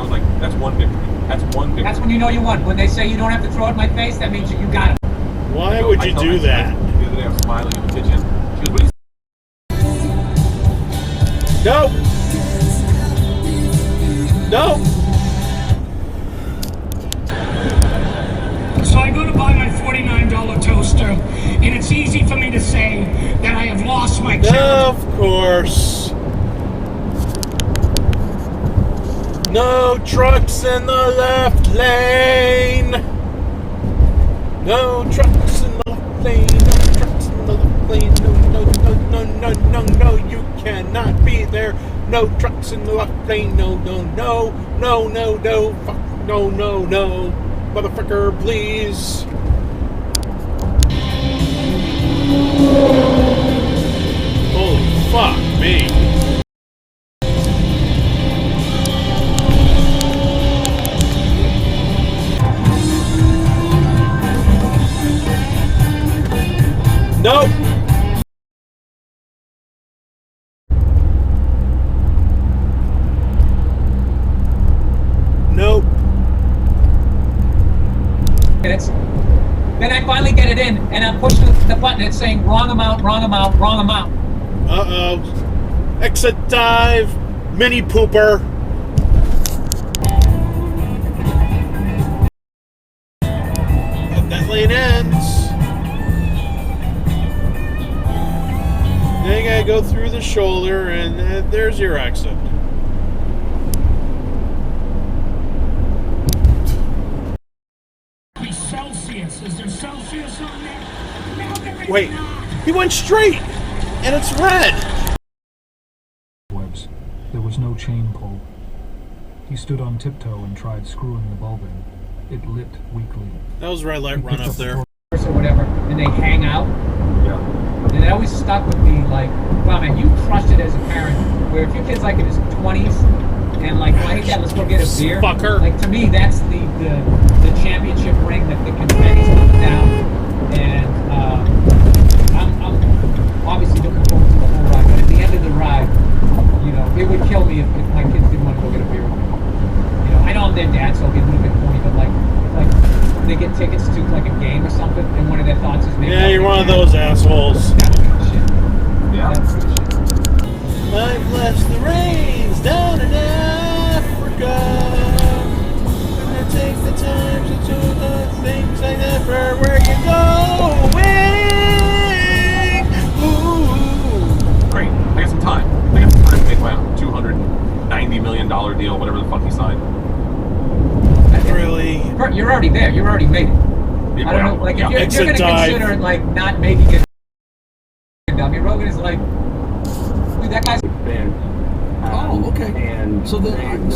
was like, that's one victory. That's one victory. That's when you know you won. When they say you don't have to throw it in my face, that means you got it. Why would you do that? The other day I was smiling in the kitchen. She goes, what are you? No. No. So I go to buy my $49 toaster, and it's easy for me to say that I have lost my child. Of course. No trucks in the left lane. No trucks in the left lane. No trucks in the left lane. No, you cannot be there. No trucks in the left lane. No. Fuck, no. Motherfucker, please. Holy fuck me. Nope. Nope. Minutes. Then I finally get it in, and I'm pushing the button. It's saying wrong amount. Uh-oh. Exit dive. Mini pooper. That lane ends. Then you gotta go through the shoulder, and there's your exit. Celsius. Is there Celsius on there? No, Wait, he went straight, and it's red. Webs. There was no chain pull. He stood on tiptoe and tried screwing the bulb in. It lit weakly. That was red light run up there. Or whatever, and they hang out. Yeah. And it always stuck with me, like, wow, man, you crushed it as a parent. Where if your kid's like in his 20s, and like, well, hey, Dad, let's go get a beer. Fucker. Like, to me, that's the championship ring that the confetti's coming down. And I'm obviously looking forward to the whole ride. But at the end of the ride, you know, it would kill me if my kids didn't want to go get a beer with me. You know, I know I'm their dad, so I'll be a little bit corny, but like they get tickets to like a game or something, and one of their thoughts is maybe. Yeah, you're one of those assholes. That's good shit. Yeah. That's good shit. I've left the reins down in Africa. And I take the time to do the things I never. Where you going? Ooh. Great. I got some time. To make my $290 million deal, whatever the fuck he signed. Really? You're already there. You're already made it. Yeah, I don't know. Like, if you're going to consider like not making it, Dummy Rogan is like, dude, that guy's. Oh, okay. And so then,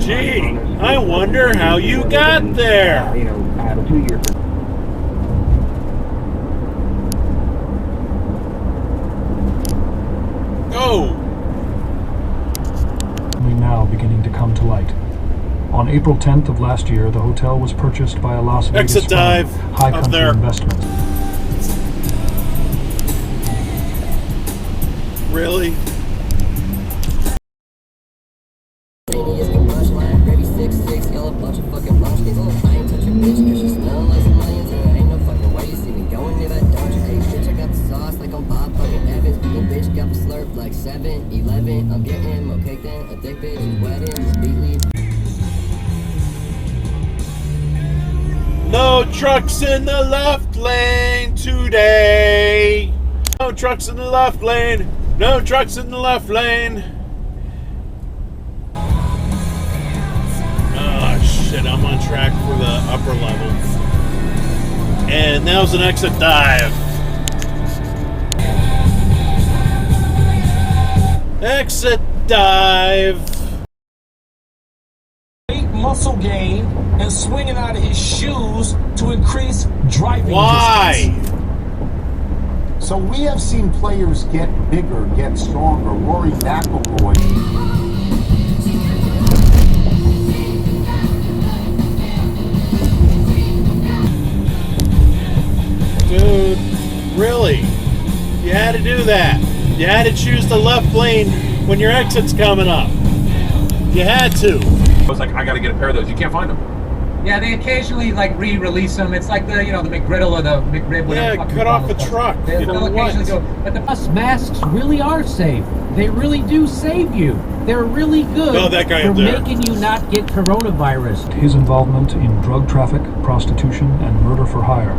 Gee, I wonder how you got there. You know, I have a 2-year. Oh. Only now beginning to come to light. On April 10th of last year, the hotel was purchased by a Las Vegas Exit dive High up Country there. Investment. Really? No trucks in the left lane today. No trucks in the left lane. No trucks in the left lane. Oh shit, I'm on track for the upper level. And now's an exit dive. Exit dive. Muscle gain and swinging out of his shoes to increase driving Why? distance. So we have seen players get bigger, get stronger. Rory McIlroy. Dude, really? You had to do that. You had to choose the left lane when your exit's coming up. You had to. was like, I got to get a pair of those. You can't find them. Yeah, they occasionally like re-release them. It's like the the McGriddle or the McRib. Yeah, cut off a truck. They'll occasionally go, but the masks really are safe. They really do save you. They're really good Oh, that guy for up there. making you not get coronavirus. His involvement in drug traffic, prostitution, and murder for hire.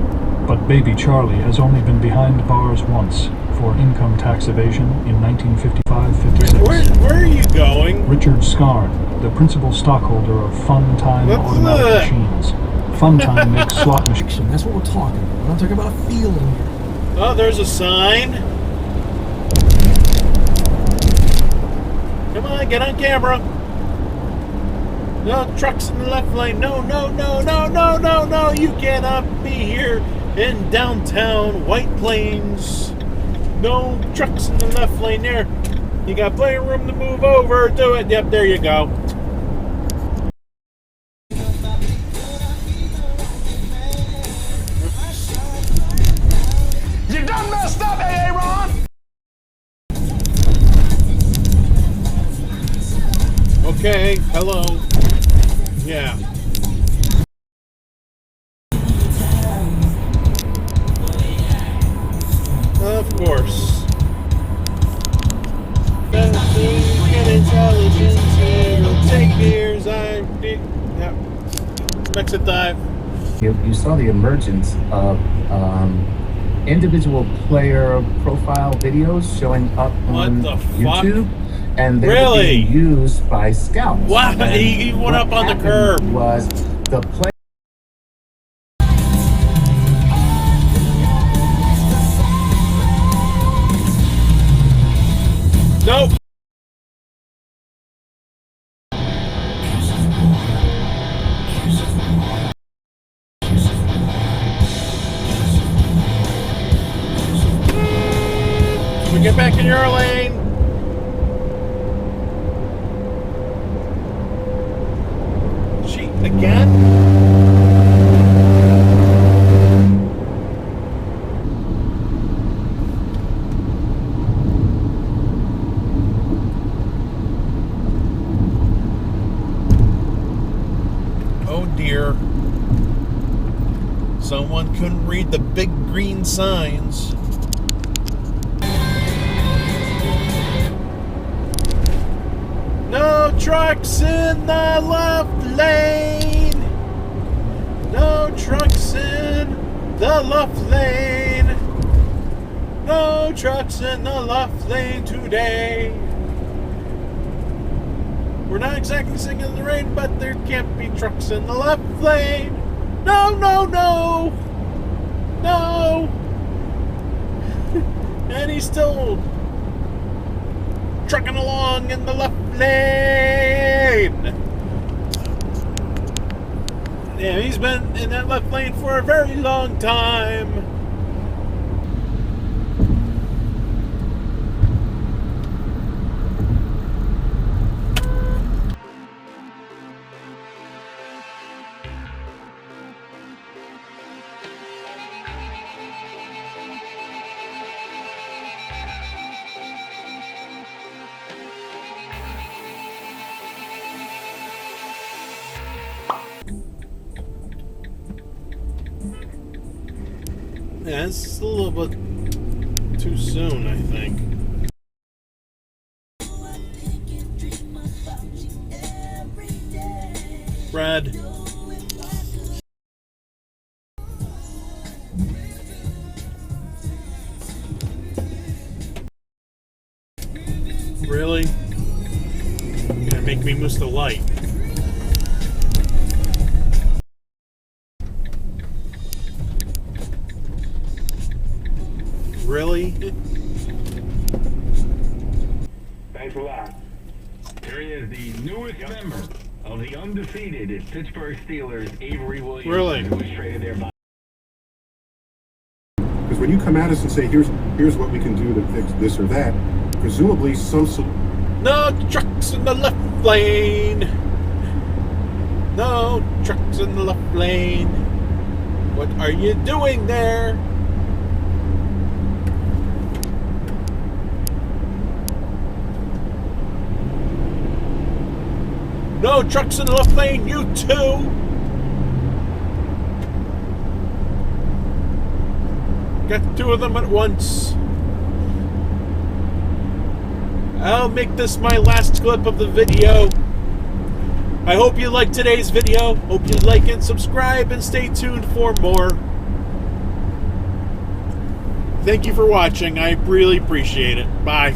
But baby Charlie has only been behind bars once for income tax evasion in 1955-56. Where are you going? Richard Scarn, the principal stockholder of Fun Time What's Automatic that? Machines. Fun Time makes slot machines. That's what we're talking about. We're not talking about a feeling. Oh, there's a sign. Come on, get on camera. No trucks in the left lane. No, no, no, no, no, no, no. You cannot be here in downtown White Plains. No trucks in the left lane there. You got plenty of room to move over. Do it. Yep, there you go. You done messed up, Aaron! Okay, hello. Yeah. Of course. Get intelligence, it'll take years. Yeah. Exit dive. You saw the emergence of individual player profile videos showing up on What the fuck? YouTube, and they were Really? being used by scouts. Wow, And he went what up on the happened curb. Was the play? Nope. We get back in your lane. She again? Oh dear. Someone couldn't read the big green signs. No trucks in the left lane. No trucks in the left lane. No trucks in the left lane today. We're not exactly singing in the rain, but there can't be trucks in the left lane. No, no, no. No. And he's still trucking along in the left lane. Yeah, he's been in that left lane for a very long time. Yeah, it's a little bit too soon, I think. Red. Really? You're gonna make me miss the light. Really? Thanks a lot. Here he is, the newest member of the undefeated Pittsburgh Steelers, Avery Williams. Really? Who was traded there by. Because when you come at us and say, here's what we can do to fix this or that, presumably No trucks in the left lane. No trucks in the left lane. What are you doing there? No trucks in the left lane, you too. Got two of them at once. I'll make this my last clip of the video. I hope you liked today's video. Hope you like and subscribe and stay tuned for more. Thank you for watching. I really appreciate it. Bye.